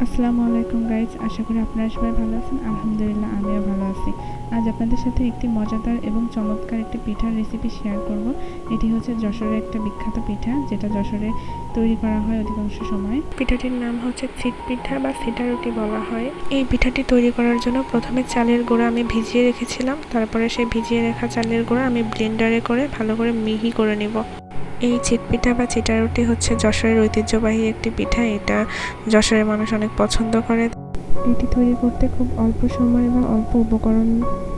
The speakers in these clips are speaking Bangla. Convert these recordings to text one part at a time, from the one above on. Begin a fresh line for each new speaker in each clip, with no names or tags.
আসসালামু আলাইকুম গাইজ, আশা করি আপনারা সবাই ভালো আছেন। আলহামদুলিল্লাহ, আমিও ভালো আছি। আজ আপনাদের সাথে একটি মজাদার এবং চমৎকার একটি পিঠার রেসিপি শেয়ার করব। এটি হচ্ছে যশোরের একটা বিখ্যাত পিঠা, যেটা যশোরে তৈরি করা হয় অধিকাংশ সময়। পিঠাটির নাম হচ্ছে ছিট পিঠা বা ছিটা রুটি বলা হয়। এই পিঠাটি তৈরি করার জন্য প্রথমে চালের গুঁড়া আমি ভিজিয়ে রেখেছিলাম। তারপরে সেই ভিজিয়ে রাখা চালের গুঁড়া আমি ব্লেন্ডারে করে ভালো করে মিহি করে নিব। এই চিটপিঠা বা চিটা রুটি হচ্ছে যশোরের ঐতিহ্যবাহী একটি পিঠা। এটা যশোরের মানুষ অনেক পছন্দ করে। এটি তৈরি করতে খুব অল্প সময় বা অল্প উপকরণ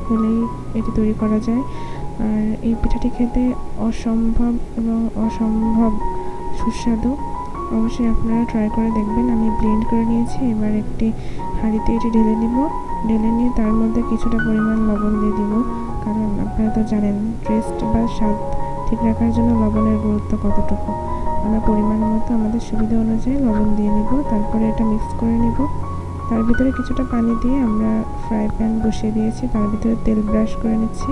হলেই এটি তৈরি করা যায়। আর এই পিঠাটি খেতে অসম্ভব সুস্বাদু। অবশ্যই আপনারা ট্রাই করে দেখবেন। আমি ব্লেন্ড করে নিয়েছি। এবার একটি হাঁড়িতে এটি ঢেলে নিব। ঢেলে নিয়ে তার মধ্যে কিছুটা পরিমাণ লবণ দিয়ে দিব, কারণ আপনারা তো জানেন টেস্ট বা স্বাদ ঠিক রাখার জন্য লবণের গুরুত্ব কতটুকু। আমরা পরিমাণ মতো আমাদের সুবিধা অনুযায়ী লবণ দিয়ে নিব। তারপরে এটা মিক্স করে নিব। তার ভিতরে কিছুটা পানি দিয়ে আমরা ফ্রাই প্যান বসিয়ে দিয়েছি, তার ভিতরে তেল ব্রাশ করে নিচ্ছি।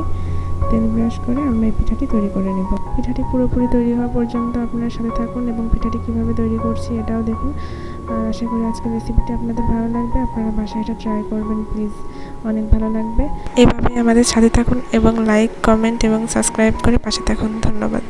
তেল ব্রাশ করে আমরা এই পিঠাটি তৈরি করে নেব। পিঠাটি পুরোপুরি তৈরি হওয়া পর্যন্ত আপনারা সাথে থাকুন এবং পিঠাটি কীভাবে তৈরি করছি এটাও দেখুন। আর আশা করি আজকের রেসিপিটি আপনাদের ভালো লাগবে। আপনারা বাসায় এটা ট্রাই করবেন প্লিজ, অনেক ভালো লাগবে। এভাবে আমাদের সাথে থাকুন এবং লাইক, কমেন্ট এবং সাবস্ক্রাইব করে পাশে থাকুন। ধন্যবাদ।